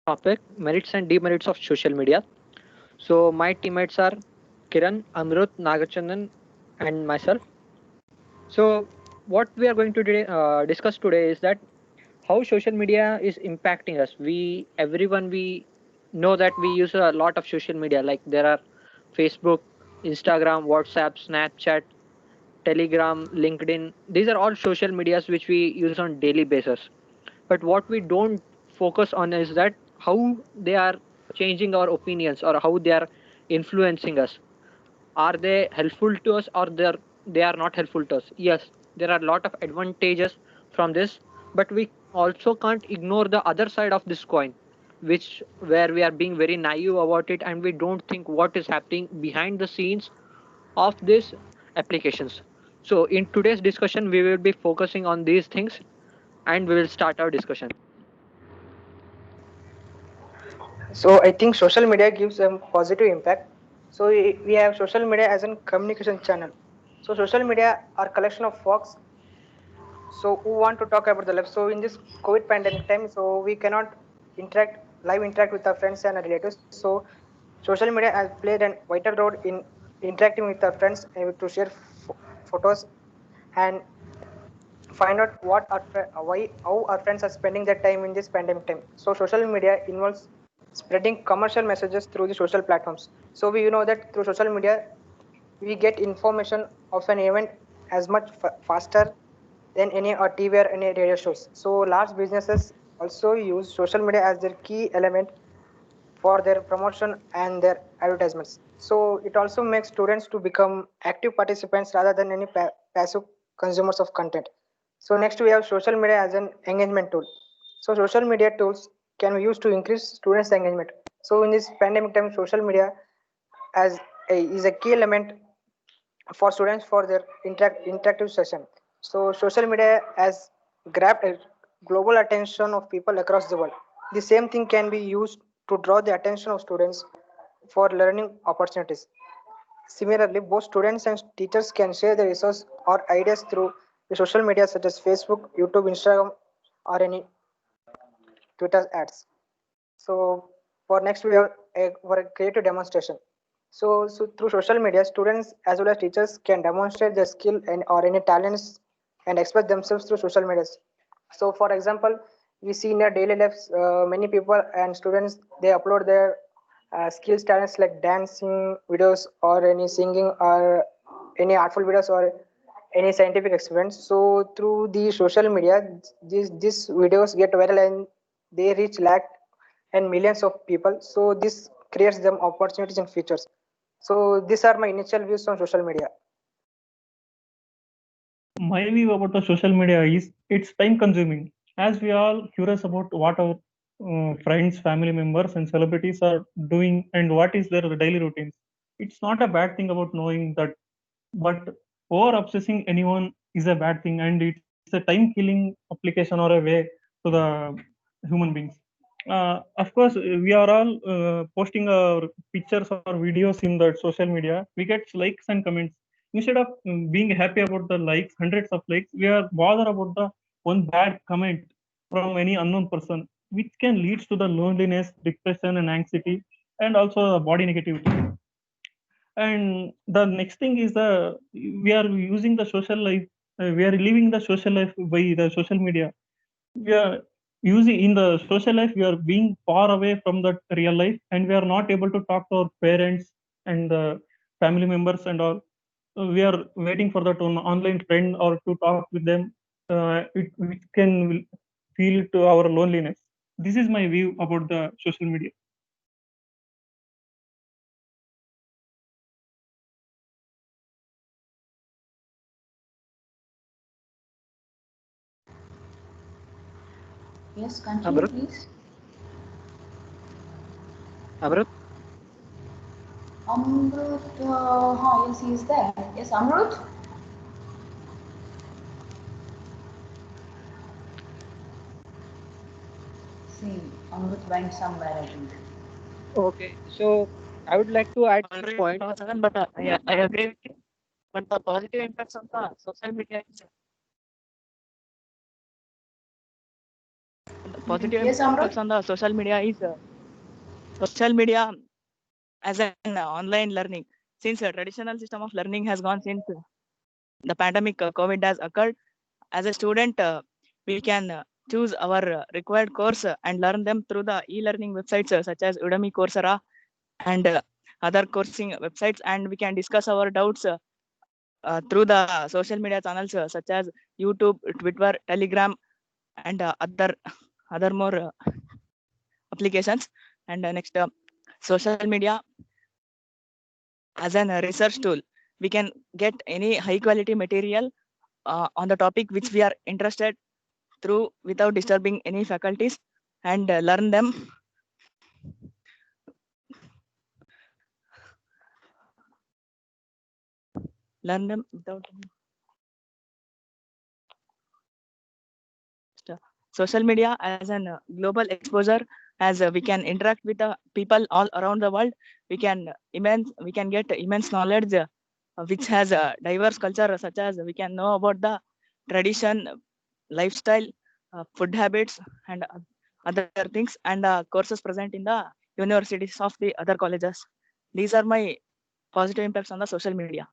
topic merits and demerits of social media. So, my teammates are Kiran, Amrut, Nagachandan, and myself. So, what we are going to discuss today is that how social media is impacting us. Everyone, we know that we use a lot of social media, like there are Facebook, Instagram, WhatsApp, Snapchat, Telegram, LinkedIn. These are all social medias which we use on daily basis. But what we don't focus on is that how they are changing our opinions or how they are influencing us. Are they helpful to us or they are not helpful to us? Yes, there are a lot of advantages from this, but we also can't ignore the other side of this coin, which where we are being very naive about it and we don't think what is happening behind the scenes of these applications. So in today's discussion we will be focusing on these things and we will start our discussion. So I think social media gives a positive impact. So we have social media as a communication channel. So social media are collection of folks. So who want to talk about the life? So in this COVID pandemic time, so we cannot interact with our friends and our relatives. So social media has played a vital role in interacting with our friends and to share photos and find out why how our friends are spending their time in this pandemic time. So social media involves spreading commercial messages through the social platforms. So we know that through social media we get information of an event as much faster than any or TV or any radio shows. So large businesses also use social media as their key element for their promotion and their advertisements. So it also makes students to become active participants rather than any passive consumers of content. So next we have social media as an engagement tool. So social media tools can be used to increase students' engagement. So in this pandemic time, social media is a key element for students for their interactive session. So social media has grabbed a global attention of people across the world. The same thing can be used to draw the attention of students for learning opportunities. Similarly, both students and teachers can share their resources or ideas through the social media such as Facebook, YouTube, Instagram, or any Twitter ads. So for next we have for a creative demonstration. So through social media, students as well as teachers can demonstrate their skill and or any talents and express themselves through social media. So for example, we see in their daily lives, many people and students they upload their skills talents like dancing videos or any singing or any artful videos or any scientific experiments. So through the social media, these videos get viral and they reach lakh and millions of people. So this creates them opportunities and futures. So these are my initial views on social media. My view about the social media is it's time consuming. As we are curious about what our friends, family members, and celebrities are doing and what is their daily routines. It's not a bad thing about knowing that, but over obsessing anyone is a bad thing, and it's a time killing application or a way to the human beings. Of course, we are all posting our pictures or videos in the social media. We get likes and comments. Instead of being happy about the likes, hundreds of likes, we are bothered about the one bad comment from any unknown person, which can lead to the loneliness, depression, and anxiety, and also the body negativity. And the next thing is we are using the social life. We are living the social life by the social media. We are using in the social life. We are being far away from the real life, and we are not able to talk to our parents and family members and all. We are waiting for that online friend or to talk with them. It can feel to our loneliness. This is my view about the social media. Yes, continue, Amrut, please. Amrut. Amrut, yes, he is there. Yes, Amrut? See, Amrut went somewhere, I think. Okay, so I would like to add some Already point. 2000, but yeah, I agree with you. But the positive impacts of the social media is positive Yes, impacts Amrut? on the social media is social media as an online learning. Since traditional system of learning has gone since the pandemic COVID has occurred, as a student, we can choose our required course and learn them through the e-learning websites such as Udemy, Coursera, and other coursing websites, and we can discuss our doubts through the social media channels such as YouTube, Twitter, Telegram, and other more applications. And next, social media as an research tool, we can get any high quality material on the topic which we are interested through without disturbing any faculties, and learn them without social media as an global exposure, as we can interact with the people all around the world. We can get immense knowledge which has a diverse culture, such as we can know about the tradition, lifestyle, food habits, and other things, and courses present in the universities of the other colleges. These are my positive impacts on the social media.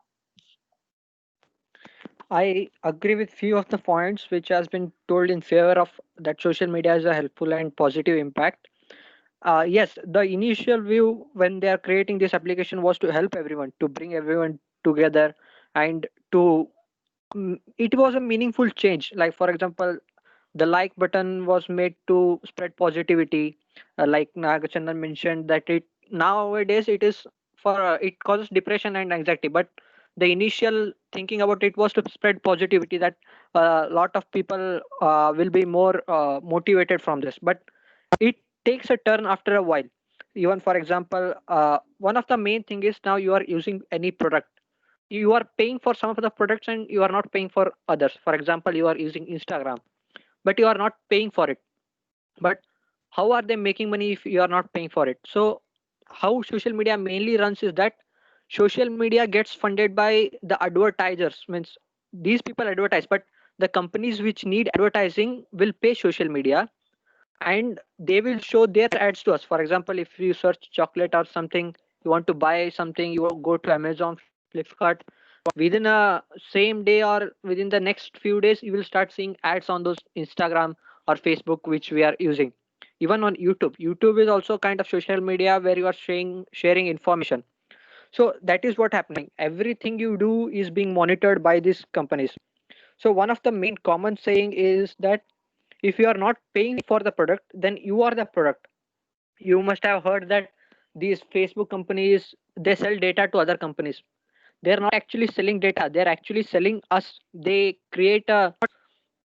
I agree with few of the points which has been told in favor of that social media has a helpful and positive impact. Yes, the initial view when they are creating this application was to help everyone, to bring everyone together, and to it was a meaningful change. Like for example, the like button was made to spread positivity. Like Nagachandan mentioned that it nowadays it is for it causes depression and anxiety, but the initial thinking about it was to spread positivity, that a lot of people will be more motivated from this. But it takes a turn after a while. Even for example, one of the main thing is now you are using any product, you are paying for some of the products and you are not paying for others. For example, you are using Instagram but you are not paying for it. But how are they making money if you are not paying for it? So how social media mainly runs is that social media gets funded by the advertisers. Means these people advertise, but the companies which need advertising will pay social media and they will show their ads to us. For example, if you search chocolate or something, you want to buy something, you go to Amazon, Flipkart, within a same day or within the next few days, you will start seeing ads on those Instagram or Facebook which we are using. Even on YouTube is also kind of social media where you are sharing information. So that is what happening. Everything you do is being monitored by these companies. So one of the main common saying is that if you are not paying for the product, then you are the product. You must have heard that these Facebook companies, they sell data to other companies. They're not actually selling data, they're actually selling us. They create a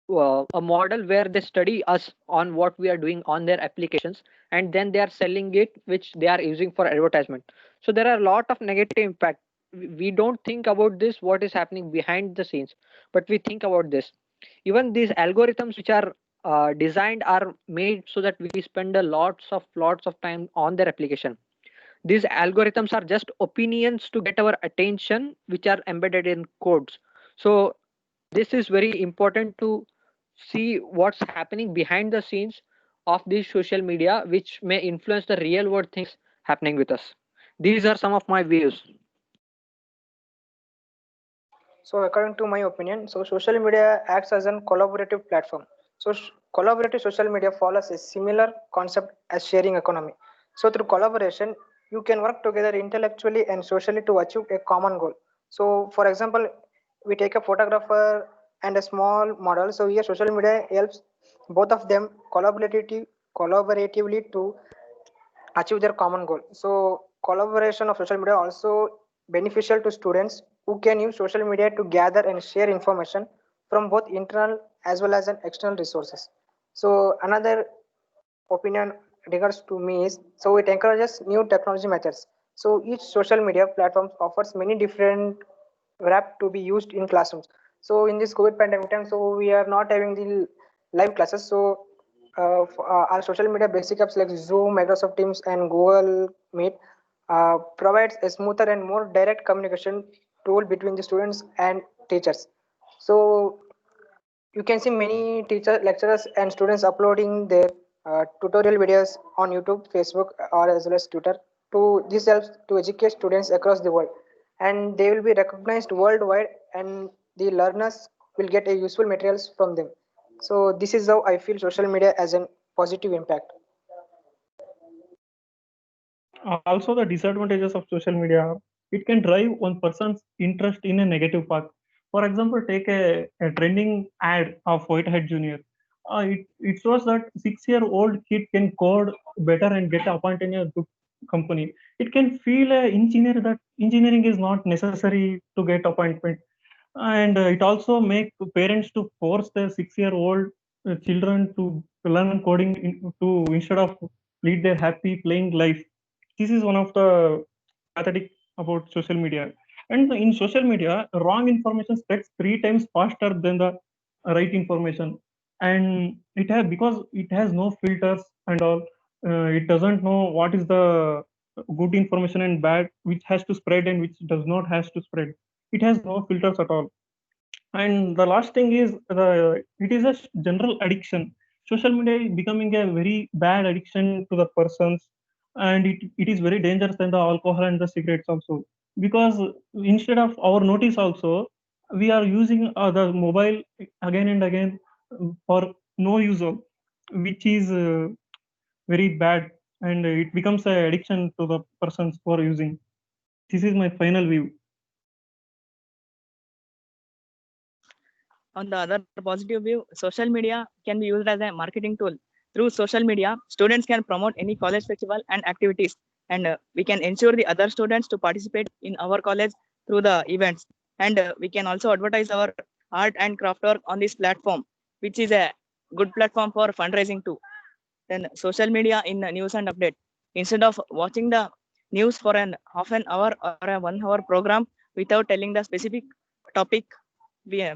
model where they study us on what we are doing on their applications, and then they are selling it, which they are using for advertisement. So there are a lot of negative impact. We don't think about this, what is happening behind the scenes, but we think about this. Even these algorithms which are designed are made so that we spend a lots of time on their application. These algorithms are just opinions to get our attention, which are embedded in codes. So this is very important to see what's happening behind the scenes of these social media, which may influence the real world things happening with us. These are some of my views. So according to my opinion, so social media acts as a collaborative platform. So collaborative social media follows a similar concept as sharing economy. So through collaboration, you can work together intellectually and socially to achieve a common goal. So for example, we take a photographer and a small model. So here social media helps both of them collaboratively to achieve their common goal. So collaboration of social media also beneficial to students who can use social media to gather and share information from both internal as well as an external resources. So another opinion regards to me is, so it encourages new technology methods. So each social media platform offers many different wrap to be used in classrooms. So in this COVID pandemic time, so we are not having the live classes. So our social media basic apps like Zoom, Microsoft Teams, and Google Meet provides a smoother and more direct communication tool between the students and teachers. So you can see many teachers, lecturers, and students uploading their tutorial videos on YouTube, Facebook, or as well as Twitter. This helps to educate students across the world, and they will be recognized worldwide, and the learners will get a useful materials from them. So this is how I feel social media as a positive impact. Also, the disadvantages of social media, it can drive one person's interest in a negative path. For example, take a trending ad of Whitehead Jr. It shows that 6-year-old kid can code better and get appointed in a good company. It can feel a engineer that engineering is not necessary to get appointment, and it also make parents to force their 6-year-old children to learn coding to instead of lead their happy playing life. This is one of the pathetic about social media. And in social media, wrong information spreads 3 times faster than the right information. And it has because it has no filters and all. It doesn't know what is the good information and bad, which has to spread and which does not has to spread. It has no filters at all. And the last thing is it is a general addiction. Social media is becoming a very bad addiction to the persons, and it is very dangerous than the alcohol and the cigarettes also. Because instead of our notice also, we are using the mobile again and again for no use of, which is very bad, and it becomes an addiction to the persons who are using. This is my final view. On the other positive view, social media can be used as a marketing tool. Through social media, students can promote any college festival and activities, and we can ensure the other students to participate in our college through the events. And we can also advertise our art and craft work on this platform, which is a good platform for fundraising too. Then social media in news and update. Instead of watching the news for an half an hour or a 1 hour program without telling the specific topic, we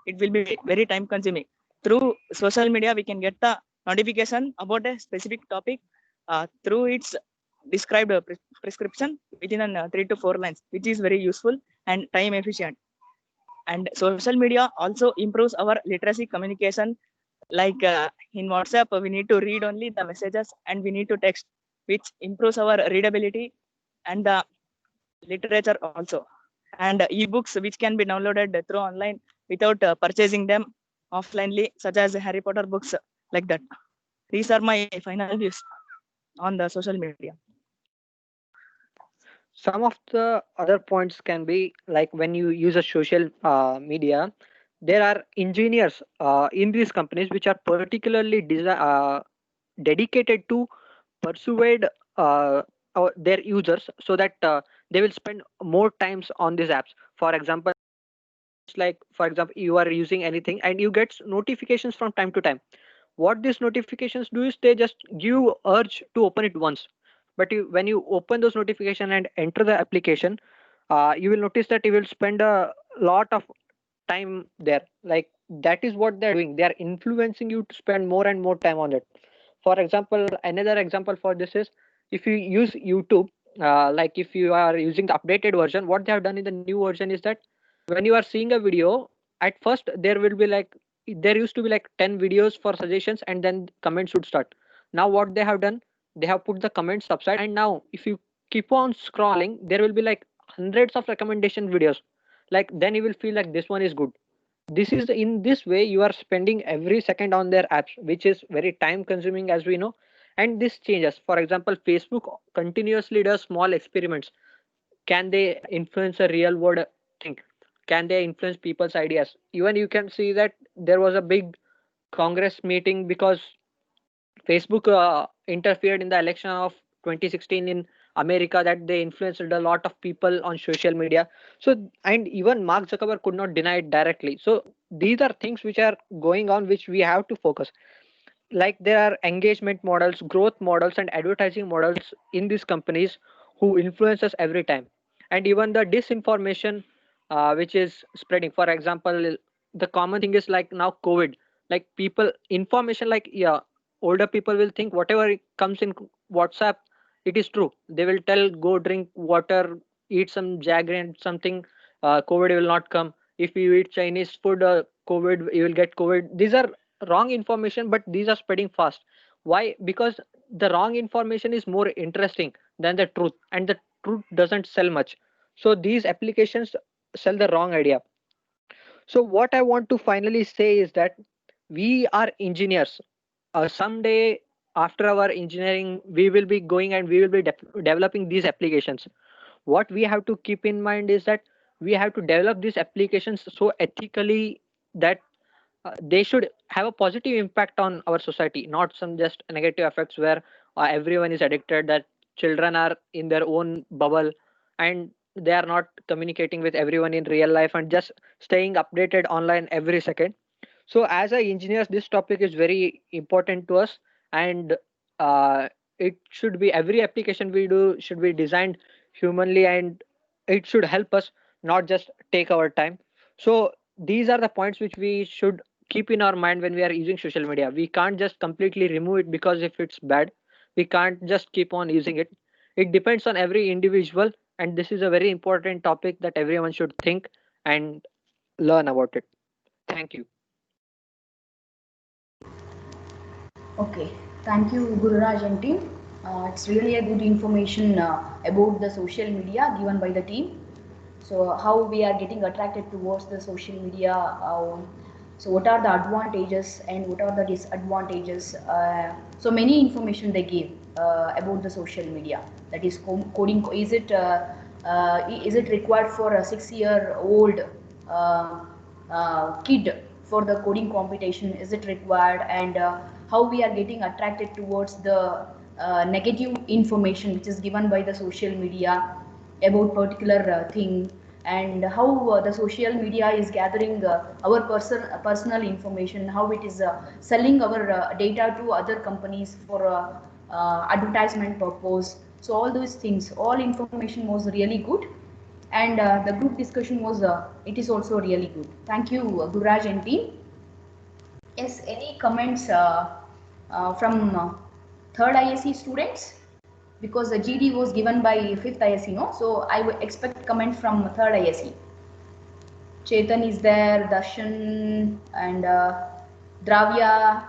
it will be very time consuming. Through social media, we can get the notification about a specific topic through its described prescription within 3 to 4 lines, which is very useful and time efficient. And social media also improves our literacy communication. Like in WhatsApp, we need to read only the messages and we need to text, which improves our readability and the literature also. And ebooks, which can be downloaded through online without purchasing them offlinely, such as Harry Potter books, like that. These are my final views on the social media. Some of the other points can be like when you use a social media, there are engineers in these companies which are particularly dedicated to persuade their users so that they will spend more times on these apps. For example, it's like for example you are using anything and you get notifications from time to time. What these notifications do is they just give you urge to open it once, but when you open those notification and enter the application, you will notice that you will spend a lot of time there. Like that is what they're doing, they are influencing you to spend more and more time on it. For example, another example for this is if you use YouTube, like if you are using the updated version, what they have done in the new version is that when you are seeing a video, at first there will be like there used to be like 10 videos for suggestions and then comments would start. Now what they have done, they have put the comments upside, and now if you keep on scrolling there will be like hundreds of recommendation videos. Like then you will feel like this one is good. This is in this way you are spending every second on their apps, which is very time consuming as we know. And this changes. For example, Facebook continuously does small experiments. Can they influence a real world thing? Can they influence people's ideas? Even you can see that there was a big congress meeting because Facebook interfered in the election of 2016 in America, that they influenced a lot of people on social media. So, and even Mark Zuckerberg could not deny it directly. So, these are things which are going on, which we have to focus. Like there are engagement models, growth models, and advertising models in these companies who influence us every time. And even the disinformation which is spreading. For example, the common thing is like now COVID, like people information, like yeah, older people will think whatever comes in WhatsApp, it is true. They will tell go drink water, eat some jaggery and something, COVID will not come. If you eat Chinese food, COVID, you will get COVID. These are wrong information, but these are spreading fast. Why? Because the wrong information is more interesting than the truth, and the truth doesn't sell much. So these applications sell the wrong idea. So what I want to finally say is that we are engineers. Someday after our engineering, we will be going and we will be developing these applications. What we have to keep in mind is that we have to develop these applications so ethically that they should have a positive impact on our society, not some just negative effects where everyone is addicted, that children are in their own bubble and they are not communicating with everyone in real life and just staying updated online every second. So as a engineers, this topic is very important to us, and uh, it should be, every application we do should be designed humanly, and it should help us, not just take our time. So these are the points which we should keep in our mind when we are using social media. We can't just completely remove it because if it's bad, we can't just keep on using it. It depends on every individual, and this is a very important topic that everyone should think and learn about it. Thank you. Okay, thank you, Gururaj and team. It's really a good information about the social media given by the team. So how we are getting attracted towards the social media. So what are the advantages and what are the disadvantages? So many information they give about the social media. That is coding. Is it required for a 6-year-old kid for the coding competition? Is it required? And how we are getting attracted towards the negative information which is given by the social media about particular thing, and how the social media is gathering our personal information, how it is selling our data to other companies for advertisement purpose. So all those things, all information was really good, and the group discussion was it is also really good. Thank you, Guraj and team. Yes, any comments from third ISC students? Because the GD was given by fifth ISC, no? So I would expect comment from third ISC. Chetan is there, Darshan and Dravya,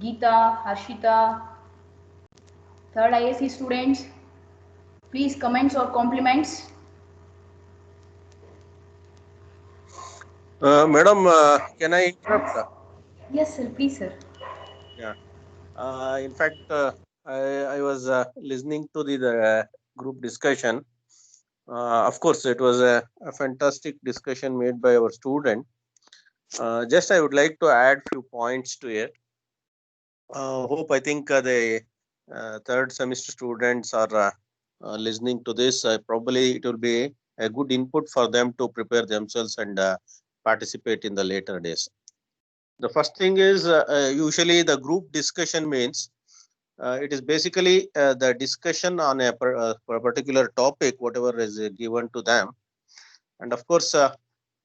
Geeta, Harshita. Third ISC students, please comments or compliments. Madam, can I interrupt? Yes, sir. Please, sir. Yeah. In fact, I was listening to the group discussion. Of course, it was a fantastic discussion made by our student. Just I would like to add few points to it. Hope I think the third semester students are listening to this. Probably it will be a good input for them to prepare themselves and participate in the later days. The first thing is usually the group discussion means it is basically the discussion on a particular topic, whatever is given to them. And of course,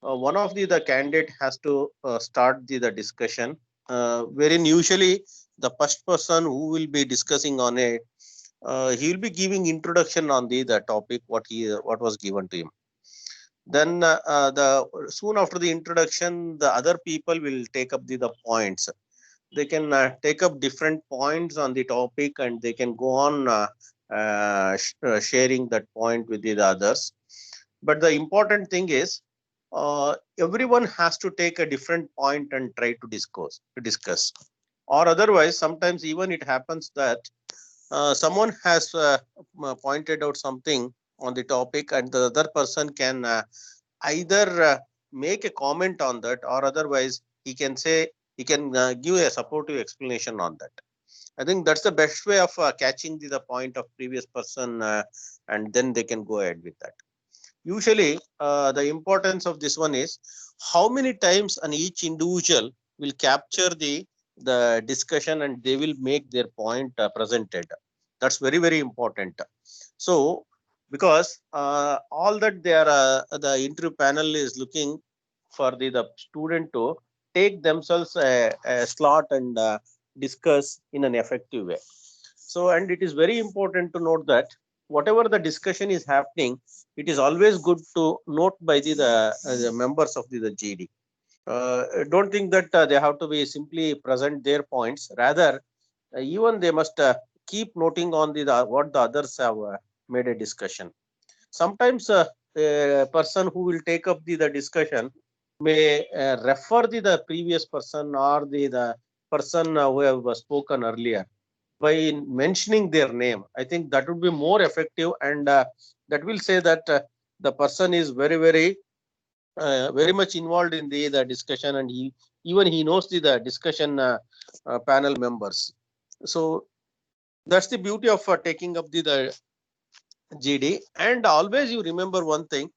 one of the candidate has to start the discussion, wherein usually the first person who will be discussing on it, he will be giving introduction on the topic what was given to him. Then the soon after the introduction, the other people will take up the points. They can take up different points on the topic and they can go on sharing that point with the others. But the important thing is everyone has to take a different point and try to discuss. Or otherwise, sometimes even it happens that someone has pointed out something on the topic and the other person can either make a comment on that, or otherwise he can say, he can give a supportive explanation on that. I think that's the best way of catching the point of previous person, and then they can go ahead with that. Usually, the importance of this one is how many times an each individual will capture the discussion and they will make their point presented. That's very, very important. So, because all that they are, the interview panel is looking for the student to take themselves a slot and discuss in an effective way. So, and it is very important to note that whatever the discussion is happening, it is always good to note by the members of the GD. Don't think that they have to be simply present their points. Rather, even they must keep noting on the what the others have made a discussion. Sometimes a person who will take up the discussion may refer the previous person or the person who have spoken earlier by mentioning their name. I think that would be more effective, and that will say that the person is very much involved in the discussion, and he knows the discussion panel members. So that's the beauty of taking up the GD. And always you remember one thing,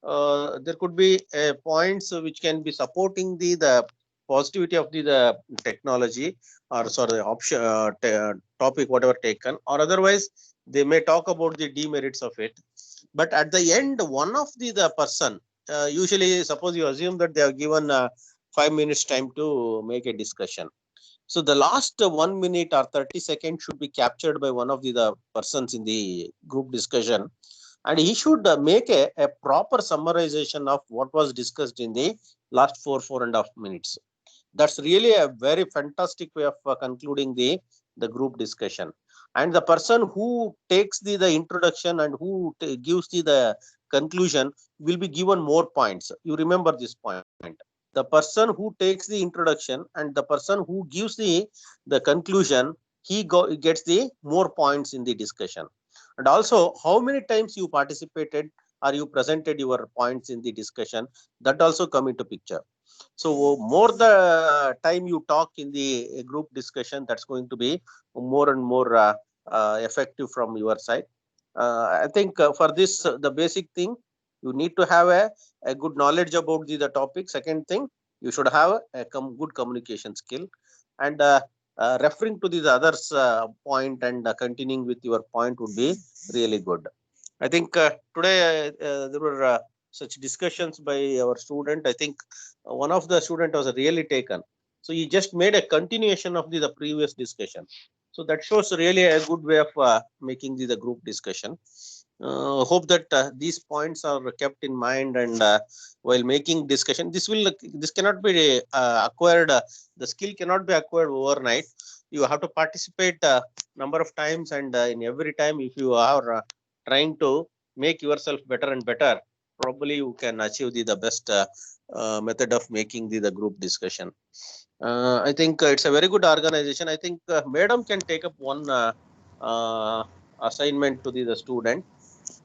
there could be points which can be supporting the positivity of the technology, or sorry, option topic whatever taken, or otherwise they may talk about the demerits of it. But at the end, one of the person, usually suppose you assume that they have given 5 minutes time to make a discussion. So the last 1 minute or 30 seconds should be captured by one of the persons in the group discussion, and he should make a proper summarization of what was discussed in the last 4.5 minutes. That's really a very fantastic way of concluding the group discussion. And the person who takes the introduction and who gives the conclusion will be given more points. You remember this point. The person who takes the introduction and the person who gives the conclusion, gets the more points in the discussion. And also how many times you participated or you presented your points in the discussion, that also come into picture. So more the time you talk in the group discussion, that's going to be more and more effective from your side. I think for this, the basic thing, you need to have a good knowledge about the topic. Second thing, you should have a good communication skill, and referring to the others point and continuing with your point would be really good. I think today there were such discussions by our student. I think one of the student was really taken. So he just made a continuation of the previous discussion. So that shows really a good way of making the group discussion. Hope that these points are kept in mind, and while making discussion, this cannot be acquired. The skill cannot be acquired overnight. You have to participate number of times, and in every time, if you are trying to make yourself better and better, probably you can achieve the best method of making the group discussion. I think it's a very good organization. I think madam can take up one assignment to the student.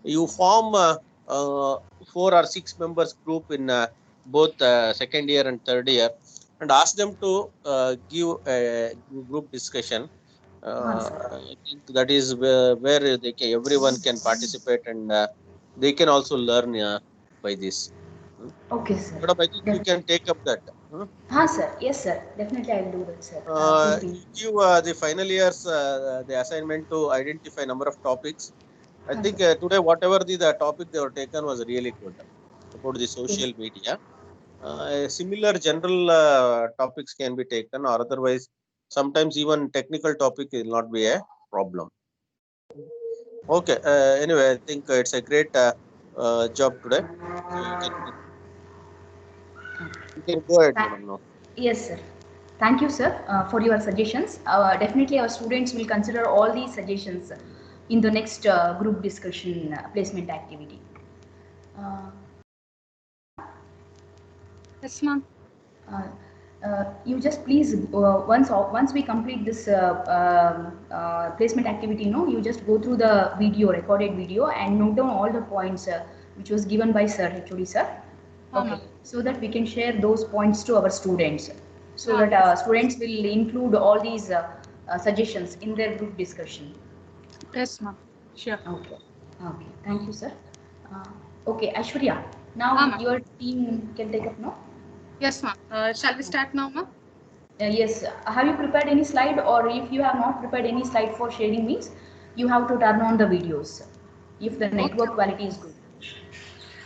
You form 4 or 6 members group in both second year and third year, and ask them to give a group discussion. I think that is where everyone can participate, and they can also learn by this. Okay, sir. Madam, I think you can take up that. Sir. Yes, sir. Definitely, I will do that, sir. You give the final years the assignment to identify number of topics. I think today whatever the topic they were taken was really good about the social media. Similar general topics can be taken, or otherwise sometimes even technical topic will not be a problem. Okay. Anyway, I think it's a great job today. You can go ahead, madam, now. Yes, sir. Thank you, sir, for your suggestions. Definitely, our students will consider all these suggestions in the next group discussion placement activity. Yes, ma'am. You just please once we complete this placement activity, you just go through the recorded video, and note down all the points which was given by sir, HOD sir. Okay, so that we can share those points to our students, so that students will include all these suggestions in their group discussion. Yes, ma'am. Sure. Okay. Thank you, sir. Okay, Aishwarya. Now your team can take up now. Yes, ma'am. Shall we start now, ma'am? Yes. Have you prepared any slide, or if you have not prepared any slide for sharing, means you have to turn on the videos if the network quality is good.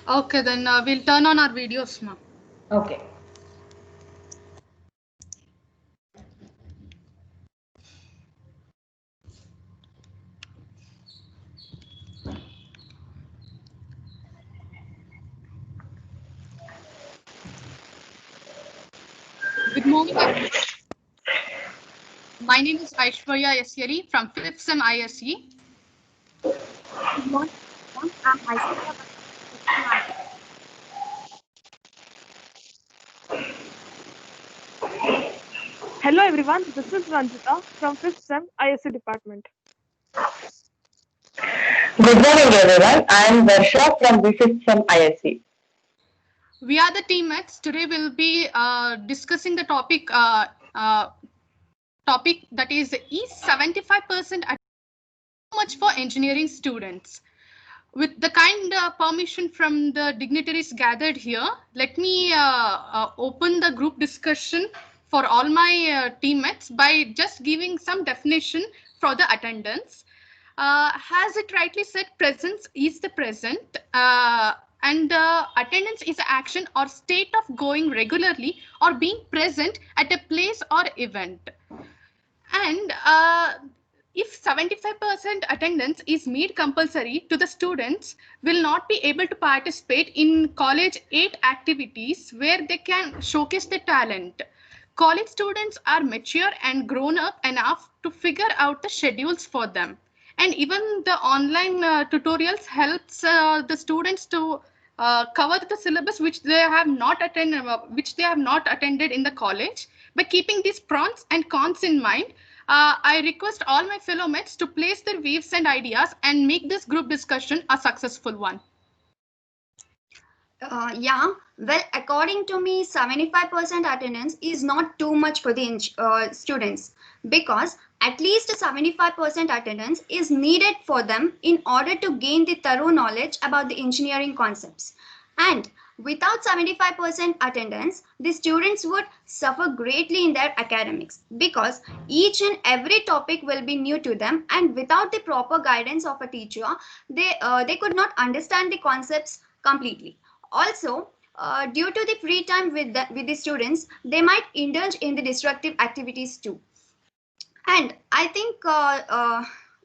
Okay, then we'll turn on our videos, ma'am. Okay. Good morning. My name is Aishwarya Yasyari from 5th SEM ISE. Good morning, everyone. I'm Aishwarya from Hello everyone, this is Ranjita from 5th SEM ISC department. Good morning, everyone. I am Varsha from B5th SEM ISC. We are the teammates. Today we'll be discussing the topic that is 75% too much for engineering students? With the kind permission from the dignitaries gathered here, let me open the group discussion for all my teammates by just giving some definition for the attendance. As it rightly said, presence is the present. And attendance is action or state of going regularly or being present at a place or event. And if 75% attendance is made compulsory to the students will not be able to participate in college 8 activities where they can showcase their talent. College students are mature and grown up enough to figure out the schedules for them. And even the online tutorials helps the students to cover the syllabus which they have not attended in the college. By keeping these pros and cons in mind, I request all my fellow mates to place their views and ideas and make this group discussion a successful one. Well, according to me, 75% attendance is not too much for the students because at least 75% attendance is needed for them in order to gain the thorough knowledge about the engineering concepts. And without 75% attendance, the students would suffer greatly in their academics because each and every topic will be new to them, and without the proper guidance of a teacher, they could not understand the concepts completely. Also, due to the free time with the students, they might indulge in the destructive activities too. And I think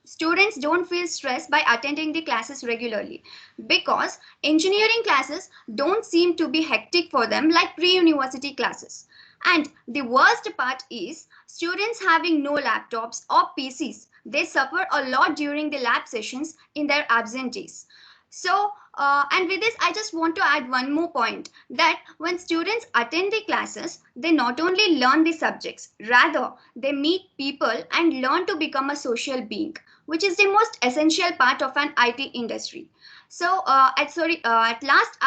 students don't feel stressed by attending the classes regularly because engineering classes don't seem to be hectic for them like pre-university classes. And the worst part is students having no laptops or PCs. They suffer a lot during the lab sessions in their absent days. So, and with this, I just want to add one more point that when students attend the classes, they not only learn the subjects, rather they meet people and learn to become a social being, which is the most essential part of an IT industry. So, at last,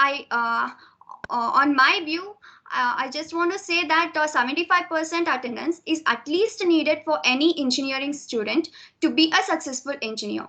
on my view, I just want to say that 75% attendance is at least needed for any engineering student to be a successful engineer.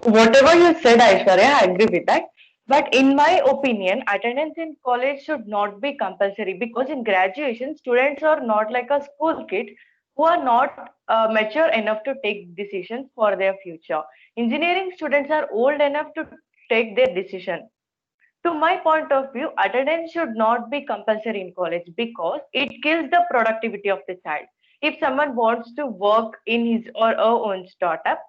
Whatever you said, Aishwarya, I agree with that. But in my opinion, attendance in college should not be compulsory because in graduation, students are not like a school kid who are not mature enough to take decisions for their future. Engineering students are old enough to take their decision. To my point of view, attendance should not be compulsory in college because it kills the productivity of the child. If someone wants to work in his or her own startup,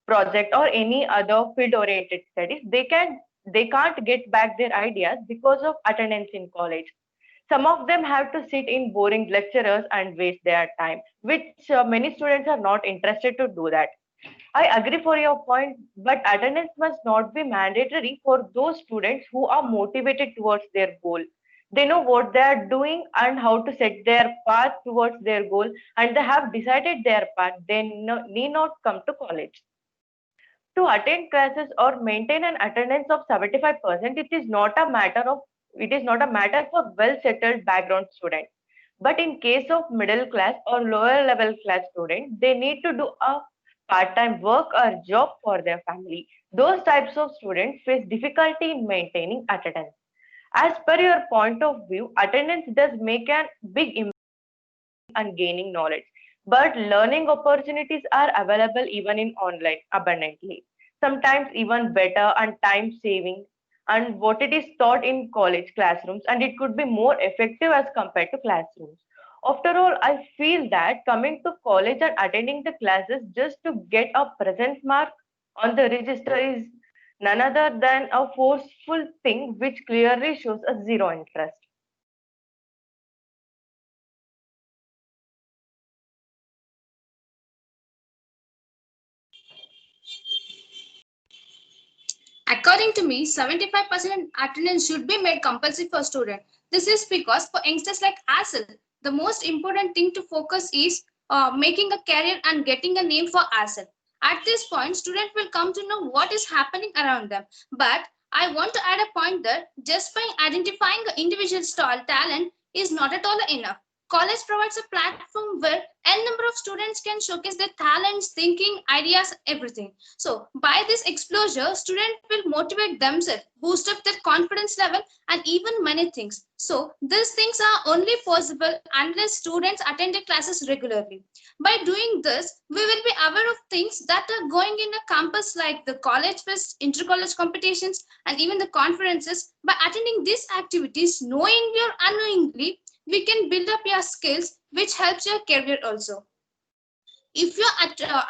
project or any other field oriented studies, they can't get back their ideas because of attendance in college. Some of them have to sit in boring lecturers and waste their time, which many students are not interested to do that. I agree for your point, but attendance must not be mandatory for those students who are motivated towards their goal. They know what they are doing and how to set their path towards their goal, and they have decided their path. They need not come to college. To attend classes or maintain an attendance of 75%, it is not a matter for well settled background students. But in case of middle class or lower level class students, they need to do a part time work or job for their family. Those types of students face difficulty in maintaining attendance. As per your point of view, attendance does make a big impact on gaining knowledge, but learning opportunities are available even in online abundantly, sometimes even better and time saving and what it is taught in college classrooms, and it could be more effective as compared to classrooms. After all, I feel that coming to college and attending the classes just to get a present mark on the register is none other than a forceful thing which clearly shows a zero interest. According to me, 75% attendance should be made compulsory for students. This is because for youngsters like ourselves, the most important thing to focus is making a career and getting a name for ourselves. At this point, students will come to know what is happening around them. But I want to add a point that just by identifying an individual's talent is not at all enough. College provides a platform where n number of students can showcase their talents, thinking, ideas, everything. So by this exposure, students will motivate themselves, boost up their confidence level, and even many things. So these things are only possible unless students attend the classes regularly. By doing this, we will be aware of things that are going in a campus like the college fest, inter-college competitions, and even the conferences. By attending these activities, knowingly or unknowingly, we can build up your skills, which helps your career also. If you're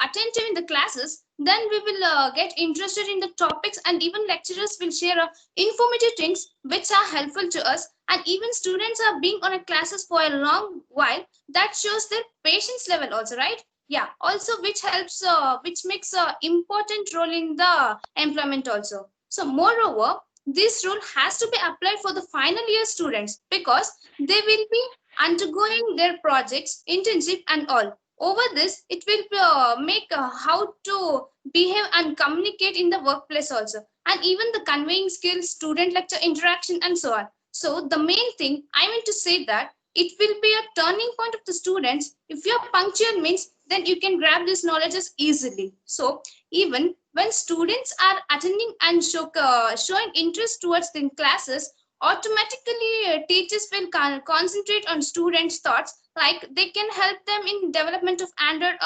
attentive in the classes, then we will get interested in the topics, and even lecturers will share informative things which are helpful to us, and even students are being on a classes for a long while. That shows their patience level also, right? Yeah, also which helps, which makes a important role in the employment also. So moreover, this rule has to be applied for the final year students because they will be undergoing their projects, internship, and all. Over this, it will make how to behave and communicate in the workplace also, and even the conveying skills, student lecture interaction, and so on. So the main thing I mean to say that it will be a turning point of the students. If you're punctual means, then you can grab these knowledges easily. So even when students are attending and showing interest towards the classes, automatically teachers will concentrate on students' thoughts, like they can help them in development of Android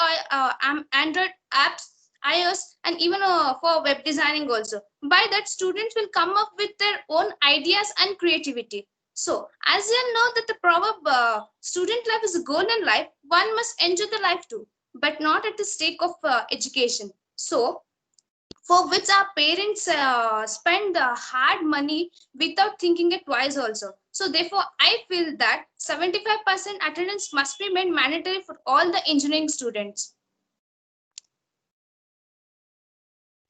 apps, iOS, and even for web designing also. By that, students will come up with their own ideas and creativity. So as you know that the proverb, student life is a golden life, one must enjoy the life too, but not at the stake of education. So for which our parents spend hard money without thinking it twice also. So therefore, I feel that 75% attendance must be made mandatory for all the engineering students.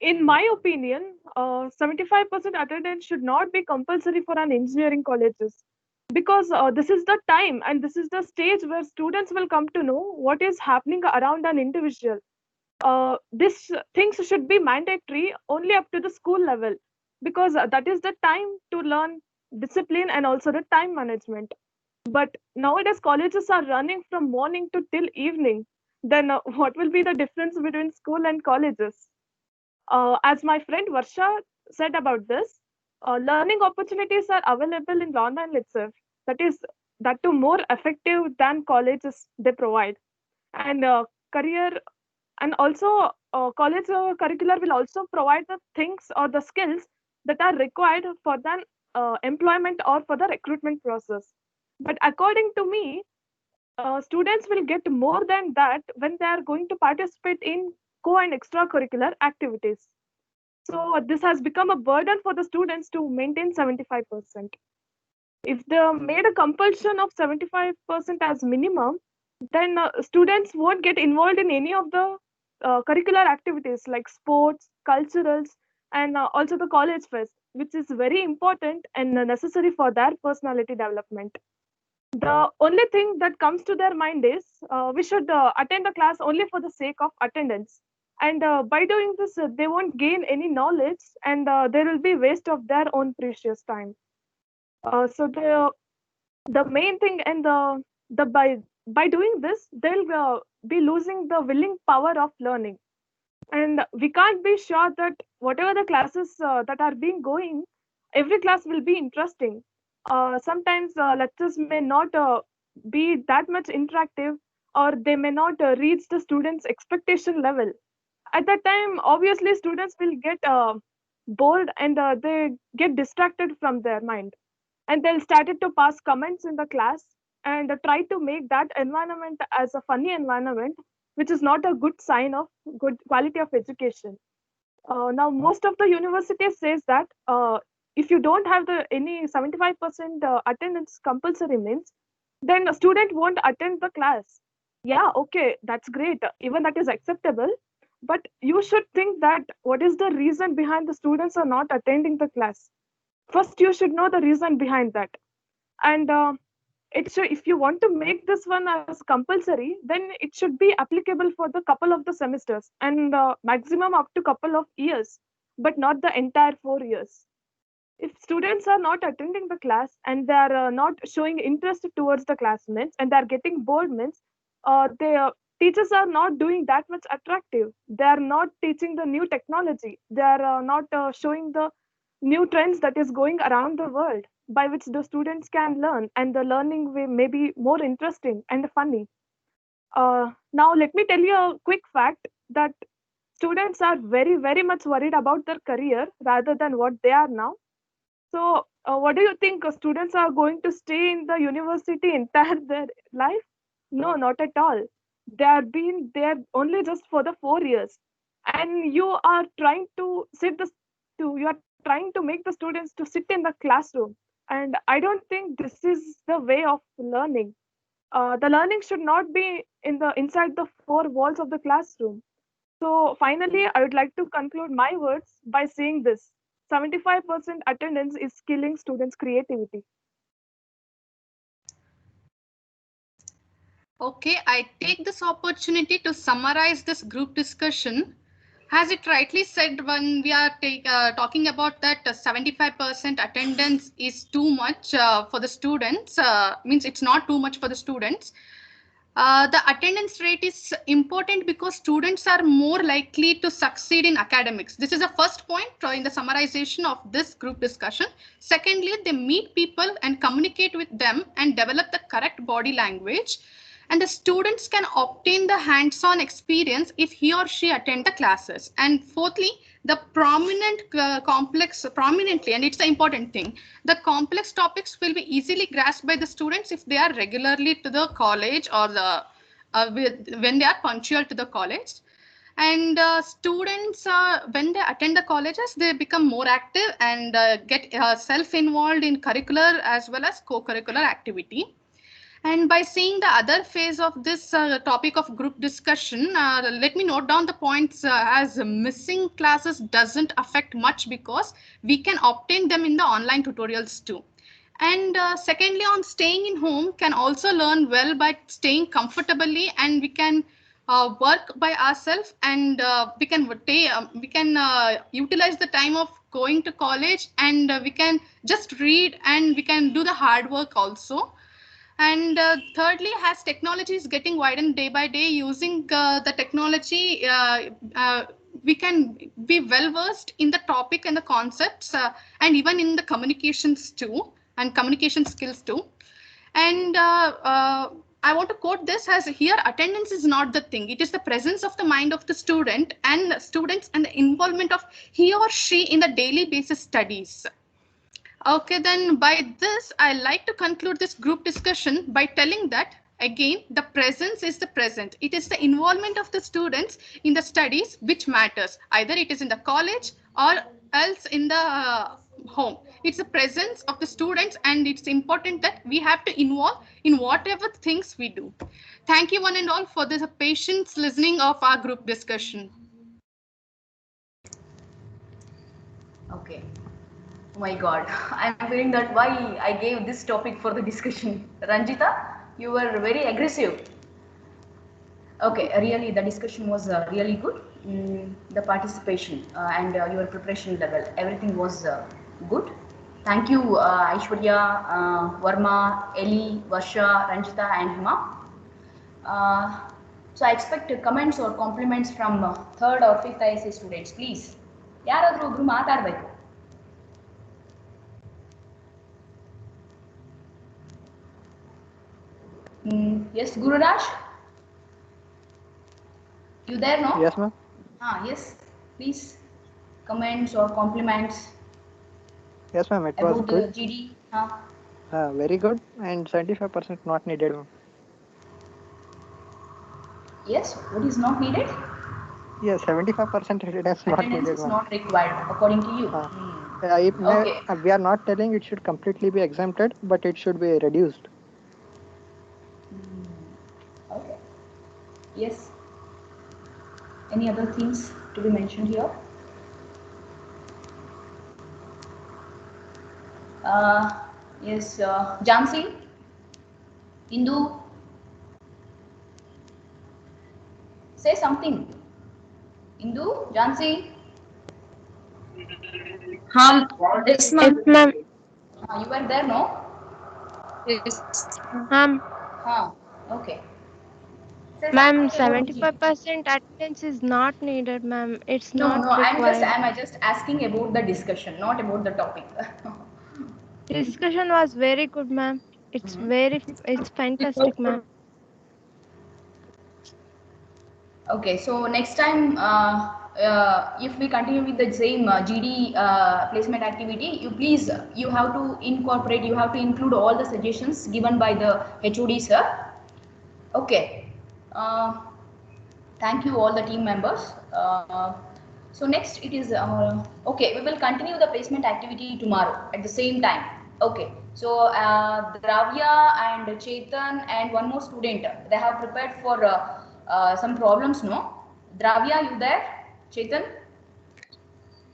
In my opinion, 75% attendance should not be compulsory for an engineering colleges because this is the time and this is the stage where students will come to know what is happening around an individual. This things should be mandatory only up to the school level because that is the time to learn discipline and also the time management. But nowadays colleges are running from morning to till evening. Then what will be the difference between school and colleges? As my friend Varsha said about this, learning opportunities are available in online itself. That is that too more effective than colleges they provide. And career and also college curricular will also provide the things or the skills that are required for the employment or for the recruitment process. But according to me, students will get more than that when they are going to participate in co and extracurricular activities. So this has become a burden for the students to maintain 75%. If they made a compulsion of 75% as minimum, then students won't get involved in any of the curricular activities like sports, culturals, and also the college fest, which is very important and necessary for their personality development. The only thing that comes to their mind is we should attend the class only for the sake of attendance. And by doing this, they won't gain any knowledge and there will be waste of their own precious time. So the main thing and the by doing this, they'll be losing the willing power of learning. And we can't be sure that whatever the classes that are being going, every class will be interesting. Sometimes lectures may not be that much interactive, or they may not reach the students expectation level. At that time obviously students will get bored and they get distracted from their mind, and they'll started to pass comments in the class and try to make that environment as a funny environment, which is not a good sign of good quality of education. Now, most of the universities says that if you don't have any 75% attendance compulsory means, then a student won't attend the class. Yeah, okay, that's great. Even that is acceptable. But you should think that what is the reason behind the students are not attending the class. First, you should know the reason behind that. And if you want to make this one as compulsory, then it should be applicable for the couple of the semesters and maximum up to couple of years, but not the entire 4 years. If students are not attending the class and they are not showing interest towards the classmates and they are getting bored means the teachers are not doing that much attractive. They are not teaching the new technology. They are not showing the new trends that is going around the world by which the students can learn, and the learning may be more interesting and funny. Now let me tell you a quick fact that students are very, very much worried about their career rather than what they are now. So, what do you think? Students are going to stay in the university entire their life? No, not at all. They are being there only just for the 4 years, and you are trying to you are trying to make the students to sit in the classroom. And I don't think this is the way of learning. The learning should not be inside the four walls of the classroom. So finally, I would like to conclude my words by saying this: 75% attendance is killing students' creativity. Okay, I take this opportunity to summarize this group discussion. As it rightly said, when we are talking about that 75% attendance is too much for the students, means it's not too much for the students. The attendance rate is important because students are more likely to succeed in academics. This is the first point in the summarization of this group discussion. Secondly, they meet people and communicate with them and develop the correct body language. And the students can obtain the hands-on experience if he or she attend the classes. And fourthly, the prominently, and it's the important thing, the complex topics will be easily grasped by the students if they are regularly to the college or when they are punctual to the college. And students, when they attend the colleges, they become more active and get self-involved in curricular as well as co-curricular activity. And by seeing the other phase of this topic of group discussion, let me note down the points as missing classes doesn't affect much because we can obtain them in the online tutorials too. And secondly, on staying in home can also learn well by staying comfortably, and we can work by ourselves, and we can utilize the time of going to college, and we can just read and we can do the hard work also. And thirdly, as technology is getting widened day by day, using the technology, we can be well versed in the topic and the concepts, and even in the communications too, and communication skills too. And I want to quote this as here: attendance is not the thing. It is the presence of the mind of the student and the involvement of he or she in the daily basis studies. Okay, then by this, I like to conclude this group discussion by telling that, again, the presence is the present. It is the involvement of the students in the studies which matters. Either it is in the college or else in the home. It's the presence of the students, and it's important that we have to involve in whatever things we do. Thank you one and all for this patience listening of our group discussion. Okay. Oh my God, I'm feeling that why I gave this topic for the discussion. Ranjita, you were very aggressive. Okay, really the discussion was really good. The participation and your preparation level, everything was good. Thank you, Aishwarya, Varma, Eli, Varsha, Ranjita, and Hima. So I expect comments or compliments from 3rd or 5th ISA students, please. ಯಾರಾದರೂ ಒಬ್ರು ಮಾತಾಡಬೇಕು. Yes, Gururaj? You there, no? Yes, ma'am. Yes, please. Comments or compliments? Yes, ma'am. It was good. GD? Very good, and 75% not needed, ma'am. Yes, what is not needed? Yeah, 75% attendance not Attendance needed, is ma'am. not required according to you. Okay. We are not telling it should completely be exempted, but it should be reduced. Okay. Yes. Any other things to be mentioned here? Yes, Jansi, Indu, say something. Indu, Jansi. Yes, ma'am. You were there, no? Yes, ma'am. Okay. Say Ma'am, something about 75% attendance is not needed, ma'am. It's No, not no, I'm required. just asking about the discussion, not about the topic. Discussion was very good, ma'am. It's fantastic, ma'am. Okay, so next time, if we continue with the same GD placement activity, you have to incorporate, you have to include all the suggestions given by the HOD sir. Okay. Thank you all the team members. So next it is, okay, we will continue the placement activity tomorrow at the same time. Okay, so Dravya and Chetan and one more student, they have prepared for some problems, no? Dravya, you there? Chetan?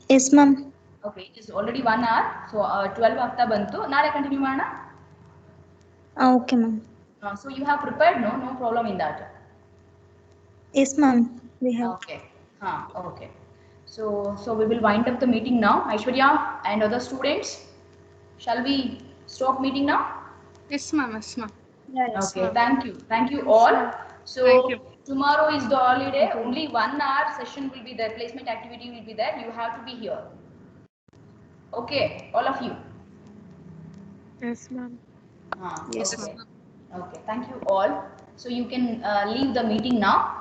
Yes, ma'am. Okay, it is already 1 hour. So 12 after bantu. Nare continue mana? Okay, ma'am. So you have prepared, no? No problem in that. Yes, ma'am. We have. Okay. Okay. So we will wind up the meeting now. Aishwarya and other students, shall we stop meeting now? Yes, ma'am. Yes, ma'am. Yes, Okay. ma'am. Thank you. Thank you all. So Thank you. tomorrow is the holiday. Only 1 hour session will be there. Placement activity will be there. You have to be here. Okay, all of you. Yes, ma'am. Yes, okay. Okay. Thank you all. So you can leave the meeting now.